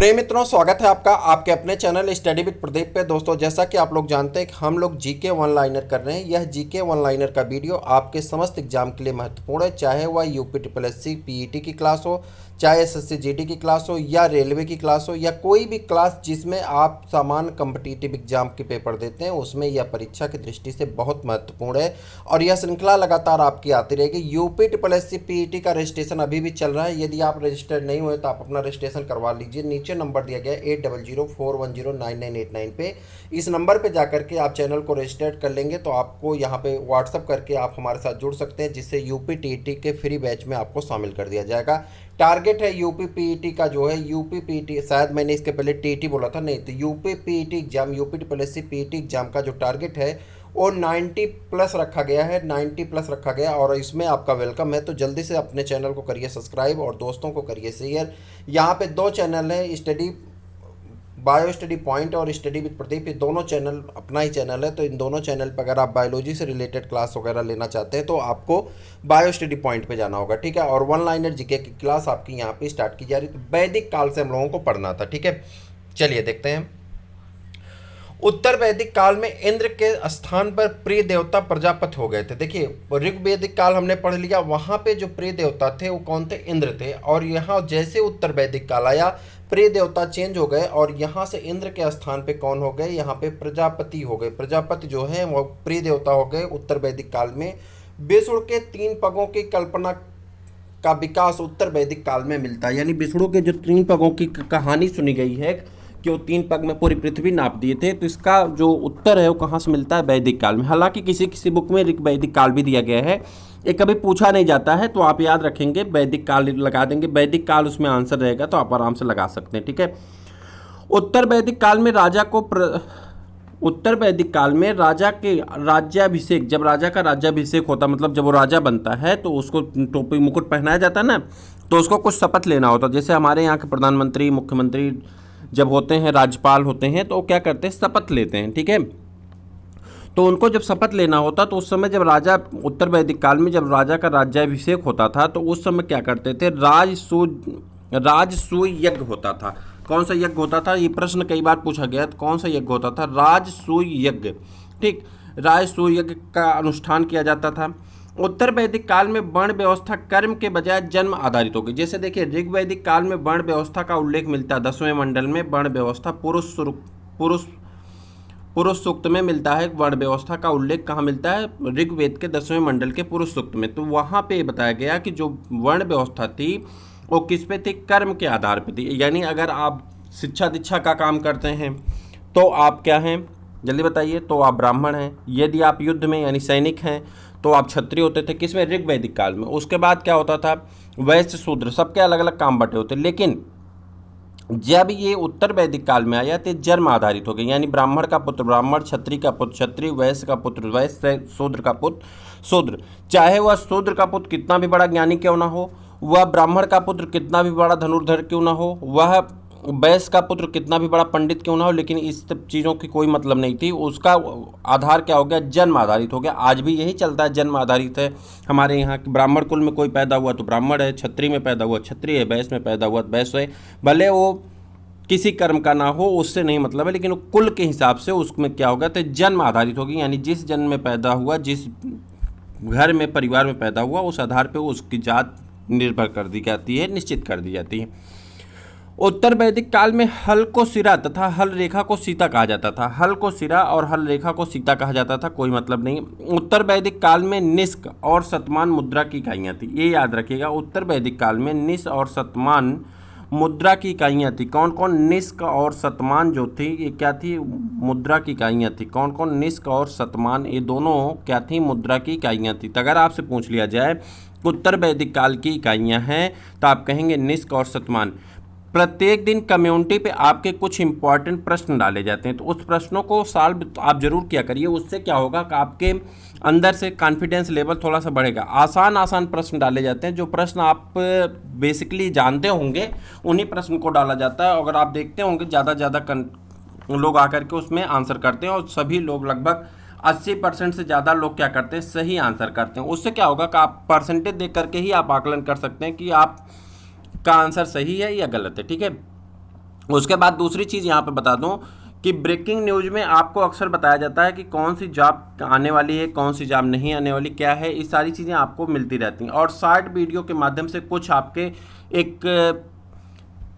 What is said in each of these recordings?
प्रिय मित्रों, स्वागत है आपका आपके अपने चैनल स्टडी विद प्रदीप पे। दोस्तों, जैसा कि आप लोग जानते हैं कि हम लोग जीके वन लाइनर कर रहे हैं। यह जीके वन लाइनर का वीडियो आपके समस्त एग्जाम के लिए महत्वपूर्ण है, चाहे वह UP triple S C PET की क्लास हो, चाहे एसएससी जीडी की क्लास हो, या रेलवे की क्लास हो, या कोई भी क्लास जिसमें आप सामान्य कम्पिटिटिव एग्जाम के पेपर देते हैं, उसमें यह परीक्षा की दृष्टि से बहुत महत्वपूर्ण है। और यह श्रृंखला लगातार आपकी आती रहेगी। UP triple S C PET का रजिस्ट्रेशन अभी भी चल रहा है। यदि आप रजिस्टर्ड नहीं हुए तो आप अपना रजिस्ट्रेशन करवा लीजिए। नीचे नंबर दिया गया है 8004109989 पे। इस नंबर पे जाकर के आप चैनल को रजिस्टर्ड कर लेंगे तो आपको यहाँ पे व्हाट्सअप करके आप हमारे साथ जुड़ सकते हैं, जिससे यूपी टीईटी के फ्री बैच में आपको शामिल कर दिया जाएगा। टारगेट है यूपी पीईटी का जो है, यूपी पीईटी, शायद मैंने इसके पहले टीईटी बोला था, नहीं तो UP PET exam, UP triple S C PET exam का जो टारगेट है वो 90 प्लस रखा गया है, 90 प्लस रखा गया। और इसमें आपका वेलकम है। तो जल्दी से अपने चैनल को करिए सब्सक्राइब और दोस्तों को करिए शेयर। यहाँ पे दो चैनल हैं, स्टडी बायो स्टडी पॉइंट और स्टडी विद प्रदीप। ये दोनों चैनल अपना ही चैनल है। तो इन दोनों चैनल पर अगर आप बायोलॉजी से रिलेटेड क्लास वगैरह लेना चाहते हैं तो आपको बायो स्टडी पॉइंट पे जाना होगा, ठीक है। और वन लाइनर जीके की क्लास आपकी यहाँ पे स्टार्ट की जा रही है। तो वैदिक काल से हम लोगों को पढ़ना था, ठीक है। चलिए देखते हैं। उत्तर वैदिक काल में इंद्र के स्थान पर प्रिय देवता प्रजापति हो गए थे। देखिए, ऋग्वैदिक काल हमने पढ़ लिया, वहाँ पे जो प्रिय देवता थे वो कौन थे? इंद्र थे। और यहाँ जैसे उत्तर वैदिक काल आया, प्रिय देवता चेंज हो गए और यहाँ से इंद्र के स्थान पे कौन हो गए? यहाँ पे प्रजापति हो गए। प्रजापति जो है वो प्रिय देवता हो गए उत्तर वैदिक काल में। विष्णु के 3 पगों की कल्पना का विकास उत्तर वैदिक काल में मिलता है। यानी विष्णु के जो 3 पगों की कहानी सुनी गई है कि वो 3 पग में पूरी पृथ्वी नाप दिए थे, तो इसका जो उत्तर है वो कहाँ से मिलता है? वैदिक काल में। हालांकि किसी किसी बुक में ऋग वैदिक काल भी दिया गया है, ये कभी पूछा नहीं जाता है, तो आप याद रखेंगे वैदिक काल लगा देंगे, वैदिक काल उसमें आंसर रहेगा, तो आप आराम से लगा सकते हैं, ठीक है। उत्तर वैदिक काल में राजा को उत्तर वैदिक काल में राजा के राज्याभिषेक, जब राजा का राज्याभिषेक होता, मतलब जब वो राजा बनता है तो उसको टोपी मुकुट पहनाया जाता है ना, तो उसको कुछ शपथ लेना होता है। जैसे हमारे यहाँ के प्रधानमंत्री, मुख्यमंत्री जब होते हैं, राज्यपाल होते हैं, तो वो क्या करते हैं? शपथ लेते हैं, ठीक है। तो उनको जब शपथ लेना होता तो उस समय जब राजा, उत्तर वैदिक काल में जब राजा का राज्याभिषेक होता था तो उस समय क्या करते थे? राजसूय यज्ञ होता था। कौन सा यज्ञ होता था? ये प्रश्न कई बार पूछा गया। तो कौन सा यज्ञ होता था? राजसूय यज्ञ, ठीक। राजसूय यज्ञ का अनुष्ठान किया जाता था। उत्तर वैदिक काल में वर्ण व्यवस्था कर्म के बजाय जन्म आधारित हो गई। जैसे देखिए, ऋग वैदिक काल में वर्ण व्यवस्था का उल्लेख मिलता है 10वें मंडल में। वर्ण व्यवस्था पुरुष सूक्त में मिलता है। वर्ण व्यवस्था का उल्लेख कहाँ मिलता है? ऋग्वेद के 10वें मंडल के पुरुष सूक्त में। तो वहाँ पे बताया गया कि जो वर्ण व्यवस्था थी वो किस पे थी? कर्म के आधार पे थी। यानी अगर आप शिक्षा दीक्षा का काम करते हैं तो आप क्या हैं? जल्दी बताइए। तो आप ब्राह्मण हैं। यदि आप युद्ध में यानी सैनिक हैं तो आप क्षत्रिय होते थे। किसमें? ऋग वैदिक काल में। उसके बाद क्या होता था? वैश्य, शूद्र, सबके अलग अलग काम बटे होते। लेकिन जब ये उत्तर वैदिक काल में आया तो जन्म आधारित हो गई। यानी ब्राह्मण का पुत्र ब्राह्मण, क्षत्रिय का पुत्र क्षत्रिय, वैश्य का पुत्र वैश्य, शूद्र का पुत्र शूद्र। चाहे वह शूद्र का पुत्र कितना भी बड़ा ज्ञानी क्यों ना हो, वह ब्राह्मण का पुत्र कितना भी बड़ा धनुर्धर क्यों ना हो, वह वैश्य का पुत्र कितना भी बड़ा पंडित क्यों ना हो, लेकिन इस सब चीज़ों की कोई मतलब नहीं थी। उसका आधार क्या हो गया? जन्म आधारित हो गया। आज भी यही चलता है, जन्म आधारित है। हमारे यहाँ ब्राह्मण कुल में कोई पैदा हुआ तो ब्राह्मण है, क्षत्रिय में पैदा हुआ क्षत्रिय है, वैश्य में पैदा हुआ वैश्य है। भले वो किसी कर्म का ना हो, उससे नहीं मतलब है, लेकिन कुल के हिसाब से उसमें क्या होगा? तो जन्म आधारित होगी। यानी जिस जन्म में पैदा हुआ, जिस घर में, परिवार में पैदा हुआ, उस आधार पर उसकी जात निर्भर कर दी जाती है, निश्चित कर दी जाती है। उत्तर वैदिक काल में हल को सिरा तथा हल रेखा को सीता कहा जाता था। हल को सिरा और हल रेखा को सीता कहा जाता था, कोई मतलब नहीं। उत्तर वैदिक काल में निष्क और शतमान मुद्रा की इकाइयाँ थी। ये याद रखिएगा, उत्तर वैदिक काल में निष्क और शतमान मुद्रा की इकाइयाँ थी। कौन कौन? निष्क और शतमान जो थी ये क्या थी? मुद्रा की इकाइयाँ थी। कौन कौन? निष्क और शतमान, ये दोनों क्या थी? मुद्रा की इकाइयाँ थी। तो अगर आपसे पूछ लिया जाए उत्तर वैदिक काल की इकाइयाँ हैं तो आप कहेंगे निष्क और शतमान। प्रत्येक दिन कम्युनिटी पे आपके कुछ इंपॉर्टेंट प्रश्न डाले जाते हैं, तो उस प्रश्नों को सॉल्व आप जरूर किया करिए। उससे क्या होगा कि आपके अंदर से कॉन्फिडेंस लेवल थोड़ा सा बढ़ेगा। आसान प्रश्न डाले जाते हैं, जो प्रश्न आप बेसिकली जानते होंगे उन्हीं प्रश्न को डाला जाता है। अगर आप देखते होंगे ज़्यादा लोग आकर के उसमें आंसर करते हैं, और सभी लोग लगभग 80% से ज़्यादा लोग क्या करते हैं? सही आंसर करते हैं। उससे क्या होगा कि आप परसेंटेज देख करके ही आप आकलन कर सकते हैं कि आप का आंसर सही है या गलत है, ठीक है। उसके बाद दूसरी चीज़ यहाँ पे बता दूँ कि ब्रेकिंग न्यूज़ में आपको अक्सर बताया जाता है कि कौन सी जॉब आने वाली है, कौन सी जॉब नहीं आने वाली, क्या है, ये सारी चीज़ें आपको मिलती रहती हैं। और शॉर्ट वीडियो के माध्यम से कुछ आपके एक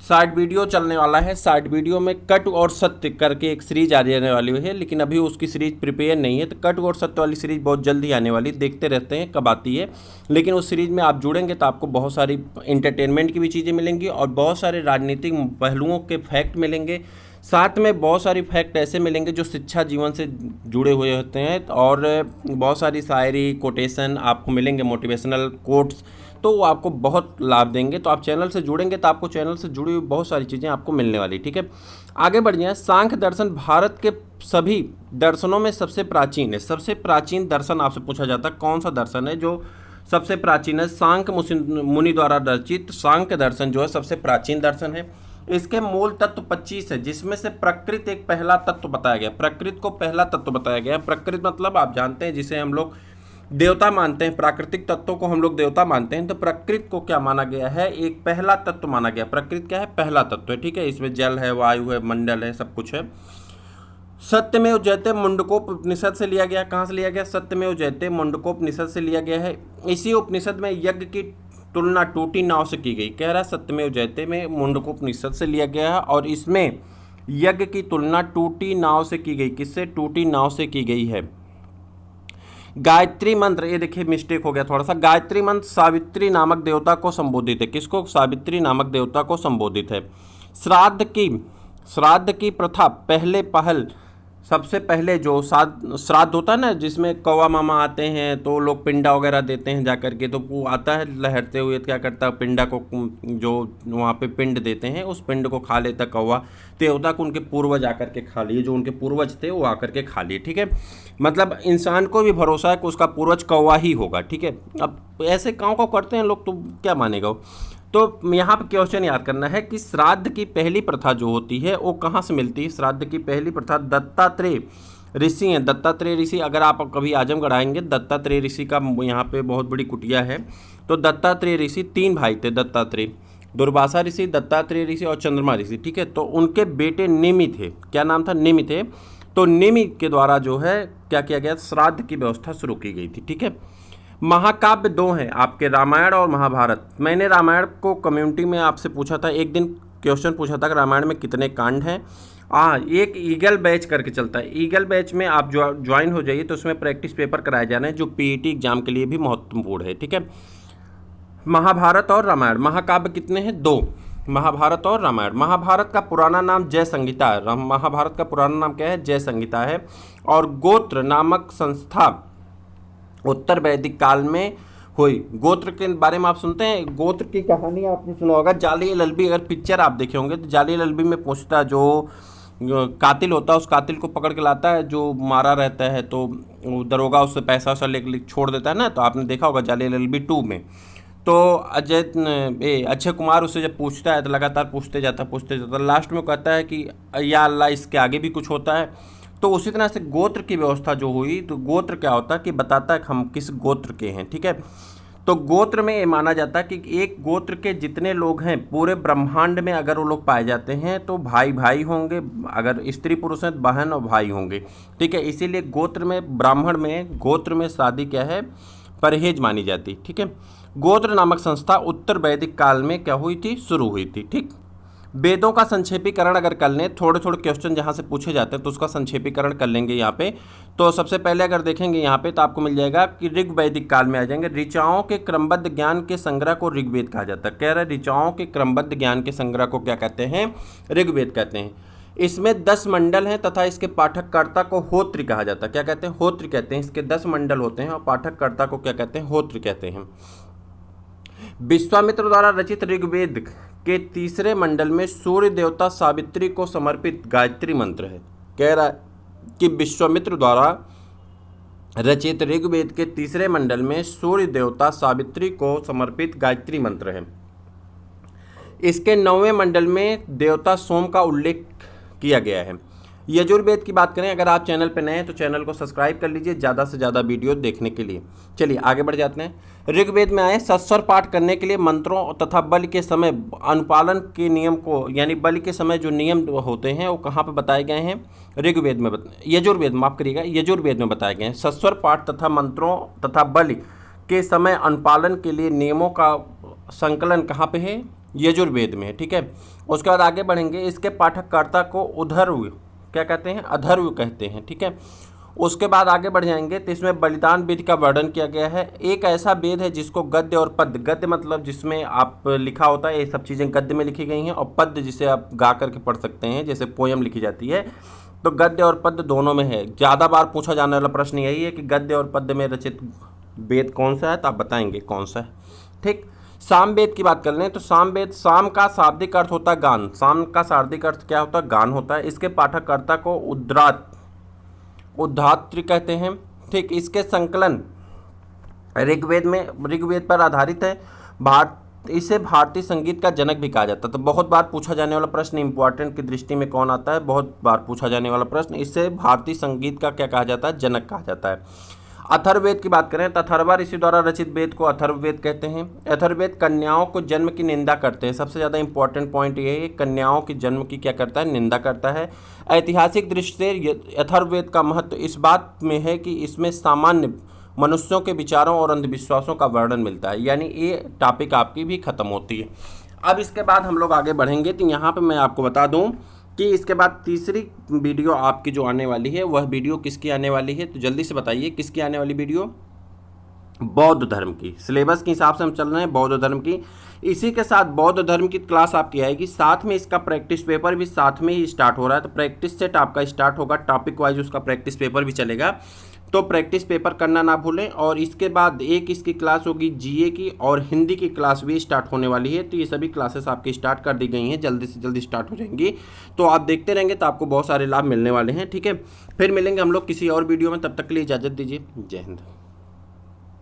शॉर्ट वीडियो चलने वाला है। शॉर्ट वीडियो में कट और सत्य करके एक सीरीज आने वाली है, लेकिन अभी उसकी सीरीज प्रिपेयर नहीं है। तो कट और सत्य वाली सीरीज बहुत जल्दी आने वाली, देखते रहते हैं कब आती है। लेकिन उस सीरीज में आप जुड़ेंगे तो आपको बहुत सारी इंटरटेनमेंट की भी चीज़ें मिलेंगी और बहुत सारे राजनीतिक पहलुओं के फैक्ट मिलेंगे। साथ में बहुत सारी फैक्ट ऐसे मिलेंगे जो शिक्षा जीवन से जुड़े हुए होते हैं, और बहुत सारी शायरी, कोटेशन आपको मिलेंगे, मोटिवेशनल कोट्स, तो वो आपको बहुत लाभ देंगे। तो आप चैनल से जुड़ेंगे तो आपको चैनल से जुड़ी हुई बहुत सारी चीज़ें आपको मिलने वाली। ठीक है, आगे बढ़ जाएं। सांख्य दर्शन भारत के सभी दर्शनों में सबसे प्राचीन है। सबसे प्राचीन दर्शन आपसे पूछा जाता है कौन सा दर्शन है जो सबसे प्राचीन है। सांख्य मुनि द्वारा रचित सांख्य दर्शन जो है सबसे प्राचीन दर्शन है। इसके मूल तत्व 25 है, जिसमें से प्रकृति एक पहला तत्व बताया गया। प्रकृति को पहला तत्व बताया गया। प्रकृति मतलब आप जानते हैं जिसे हम लोग देवता मानते हैं, प्राकृतिक तत्वों को हम लोग देवता मानते हैं। तो प्रकृति को क्या माना गया है, एक पहला तत्व माना गया। प्रकृति क्या है, पहला तत्व है। ठीक है, इसमें जल है, वायु है, मंडल है, सब कुछ है। सत्यमेव जयते मुंडकोपनिषद से लिया गया। कहाँ से लिया गया, सत्यमेव जयते मुंडकोपनिषद से लिया गया है। इसी उपनिषद में यज्ञ की तुलना टूटी नाव से की गई। कह रहा है सत्यमेव जयते में मुंडकोपनिषद से लिया गया है और इसमें यज्ञ की तुलना टूटी नाव से की गई। किससे, टूटी नाव से की गई है। गायत्री मंत्र, ये देखिए मिस्टेक हो गया थोड़ा सा। गायत्री मंत्र सावित्री नामक देवता को संबोधित है। किसको, सावित्री नामक देवता को संबोधित है। श्राद्ध की प्रथा पहले पहल, सबसे पहले जो श्राद्ध होता है ना, जिसमें कौवा मामा आते हैं तो लोग पिंडा वगैरह देते हैं जा करके, तो वो आता है लहरते हुए, क्या करता है, पिंडा को जो वहाँ पे पिंड देते हैं उस पिंड को खा लेता कौवा। देवता को उनके पूर्वज आकर के खा लिए, जो उनके पूर्वज थे वो आकर के खा लिए। ठीक है, मतलब इंसान को भी भरोसा है कि उसका पूर्वज कौवा ही होगा। ठीक है, अब ऐसे काँव करते हैं लोग तो क्या मानेगा। तो यहाँ पर क्वेश्चन याद करना है कि श्राद्ध की पहली प्रथा जो होती है वो कहाँ से मिलती है। श्राद्ध की पहली प्रथा दत्तात्रेय ऋषि हैं। दत्तात्रेय ऋषि, अगर आप कभी आजमगढ़ आएंगे, दत्तात्रेय ऋषि का यहाँ पे बहुत बड़ी कुटिया है। तो दत्तात्रेय ऋषि 3 भाई थे, दत्तात्रेय, दुर्वासा ऋषि, दत्तात्रेय ऋषि और चंद्रमा ऋषि। ठीक है, तो उनके बेटे निमि थे। क्या नाम था, निमि थे। तो निमि के द्वारा जो है क्या किया गया, श्राद्ध की व्यवस्था शुरू की गई थी। ठीक है, महाकाव्य 2 हैं आपके, रामायण और महाभारत। मैंने रामायण को कम्युनिटी में आपसे पूछा था, एक दिन क्वेश्चन पूछा था कि रामायण में कितने कांड हैं। एक ईगल बैच करके चलता है, ईगल बैच में आप ज्वाइन हो जाइए तो उसमें प्रैक्टिस पेपर कराए जा रहे हैं जो पीईटी एग्जाम के लिए भी महत्वपूर्ण है। ठीक है, महाभारत और रामायण, महाकाव्य कितने हैं, 2, महाभारत और रामायण। महाभारत का पुराना नाम जय संहिता है। महाभारत का पुराना नाम क्या है, जय संहिता है। और गोत्र नामक संस्था उत्तर वैदिक काल में हुई। गोत्र के बारे में आप सुनते हैं, गोत्र की कहानी आपने सुना होगा। जालियान-ए-लल्बी, अगर पिक्चर आप देखे होंगे तो जालियान-ए-लल्बी में पूछता है, जो कातिल होता है उस कातिल को पकड़ के लाता है जो मारा रहता है, तो दरोगा उससे पैसा वैसा ले छोड़ देता है ना। तो आपने देखा होगा जालियान-ए-लल्बी 2 में। तो अक्षय कुमार उससे जब पूछता है तो लगातार पूछते जाता, लास्ट में कहता है कि या अल्लाह इसके आगे भी कुछ होता है। तो उसी तरह से गोत्र की व्यवस्था जो हुई, तो गोत्र क्या होता है कि बताता है कि हम किस गोत्र के हैं। ठीक है, तो गोत्र में ये माना जाता है कि एक गोत्र के जितने लोग हैं पूरे ब्रह्मांड में अगर वो लोग पाए जाते हैं तो भाई भाई होंगे, अगर स्त्री पुरुष हैं तो बहन और भाई होंगे। ठीक है, इसीलिए गोत्र में, ब्राह्मण में गोत्र में शादी क्या है, परहेज मानी जाती। ठीक है, गोत्र नामक संस्था उत्तर वैदिक काल में क्या हुई थी, शुरू हुई थी। ठीक, वेदों का संक्षेपीकरण अगर कर लें, थोड़े थोड़े क्वेश्चन जहाँ से पूछे जाते हैं तो उसका संक्षेपीकरण कर लेंगे यहाँ पे। तो सबसे पहले अगर देखेंगे यहाँ पे तो आपको मिल जाएगा कि ऋग वैदिक काल में आ जाएंगे। ऋचाओं के क्रमबद्ध ज्ञान के संग्रह को ऋग्वेद कहा जाता है। कह रहा है ऋचाओं के क्रमबद्ध ज्ञान के संग्रह को क्या कहते हैं, ऋग्वेद कहते हैं। इसमें 10 मंडल हैं तथा इसके पाठककर्ता को होत्र कहा जाता है। क्या कहते हैं, होत्र कहते हैं। इसके 10 मंडल होते हैं और पाठककर्ता को क्या कहते हैं, होत्र कहते हैं। विश्वामित्र द्वारा रचित ऋग्वेद के 3रे मंडल में सूर्य देवता सावित्री को समर्पित गायत्री मंत्र है। कह रहा है कि विश्वामित्र द्वारा रचित ऋग्वेद के 3रे मंडल में सूर्य देवता सावित्री को समर्पित गायत्री मंत्र है। इसके 9वें मंडल में देवता सोम का उल्लेख किया गया है। यजुर्वेद की बात करें, अगर आप चैनल पर नए हैं तो चैनल को सब्सक्राइब कर लीजिए ज़्यादा से ज़्यादा वीडियो देखने के लिए। चलिए आगे बढ़ जाते हैं। ऋग्वेद में आए, सस्वर पाठ करने के लिए मंत्रों तथा बलि के समय अनुपालन के नियम को, यानी बलि के समय जो नियम होते हैं वो कहाँ पे बताए गए हैं? ऋग्वेद में, यजुर्वेद, माफ करिएगा, यजुर्वेद में बताए गए हैं। सस्वर पाठ तथा मंत्रों तथा बलि के समय अनुपालन के लिए नियमों का संकलन कहाँ पे है? यजुर्वेद में है, ठीक है। उसके बाद आगे बढ़ेंगे। इसके पाठककर्ता को उधर्व क्या कहते हैं? अधर्व कहते हैं, ठीक है। उसके बाद आगे बढ़ जाएंगे तो इसमें बलिदान विधि का वर्णन किया गया है। एक ऐसा वेद है जिसको गद्य और पद्य, गद्य मतलब जिसमें आप लिखा होता है, ये सब चीज़ें गद्य में लिखी गई हैं, और पद्य जिसे आप गा करके पढ़ सकते हैं, जैसे पोयम लिखी जाती है, तो गद्य और पद्य दोनों में है। ज़्यादा बार पूछा जाने वाला प्रश्न यही है कि गद्य और पद्य में रचित वेद कौन सा है, तो आप बताएंगे कौन सा है, ठीक। सामवेद की बात कर लें तो सामवेद, साम का शाब्दिक अर्थ होता है गान। साम का शाब्दिक अर्थ क्या होता है? गान होता है। इसके पाठककर्ता को उद्धात्री कहते हैं, ठीक। इसके संकलन ऋग्वेद पर आधारित है। इसे भारतीय संगीत का जनक भी कहा जाता है। तो बहुत बार पूछा जाने वाला प्रश्न, इंपॉर्टेंट की दृष्टि में कौन आता है? बहुत बार पूछा जाने वाला प्रश्न। इसे भारतीय संगीत का क्या कहा जाता है? जनक कहा जाता है। अथर्ववेद की बात करें तो अथर्वा ऋषि द्वारा रचित वेद को अथर्ववेद कहते हैं। अथर्ववेद कन्याओं को जन्म की निंदा करते हैं। सबसे ज़्यादा इंपॉर्टेंट पॉइंट ये है, कन्याओं की जन्म की क्या करता है? निंदा करता है। ऐतिहासिक दृष्टि से अथर्ववेद का महत्व इस बात में है कि इसमें सामान्य मनुष्यों के विचारों और अंधविश्वासों का वर्णन मिलता है, यानी ये टॉपिक आपकी भी खत्म होती है। अब इसके बाद हम लोग आगे बढ़ेंगे तो यहाँ पर मैं आपको बता दूँ कि इसके बाद तीसरी वीडियो आपकी जो आने वाली है वह वीडियो किसकी आने वाली है? तो जल्दी से बताइए किसकी आने वाली वीडियो? बौद्ध धर्म की। सिलेबस के हिसाब से हम चल रहे हैं बौद्ध धर्म की। इसी के साथ बौद्ध धर्म की क्लास आपकी आएगी, साथ में इसका प्रैक्टिस पेपर भी साथ में ही स्टार्ट हो रहा है। तो प्रैक्टिस सेट आपका स्टार्ट होगा, टॉपिक वाइज उसका प्रैक्टिस पेपर भी चलेगा, तो प्रैक्टिस पेपर करना ना भूलें। और इसके बाद एक इसकी क्लास होगी जीए की, और हिंदी की क्लास भी स्टार्ट होने वाली है। तो ये सभी क्लासेस आपकी स्टार्ट कर दी गई हैं, जल्दी से जल्दी स्टार्ट हो जाएंगी। तो आप देखते रहेंगे तो आपको बहुत सारे लाभ मिलने वाले हैं, ठीक है। फिर मिलेंगे हम लोग किसी और वीडियो में, तब तक के लिए इजाज़त दीजिए। जय हिंद।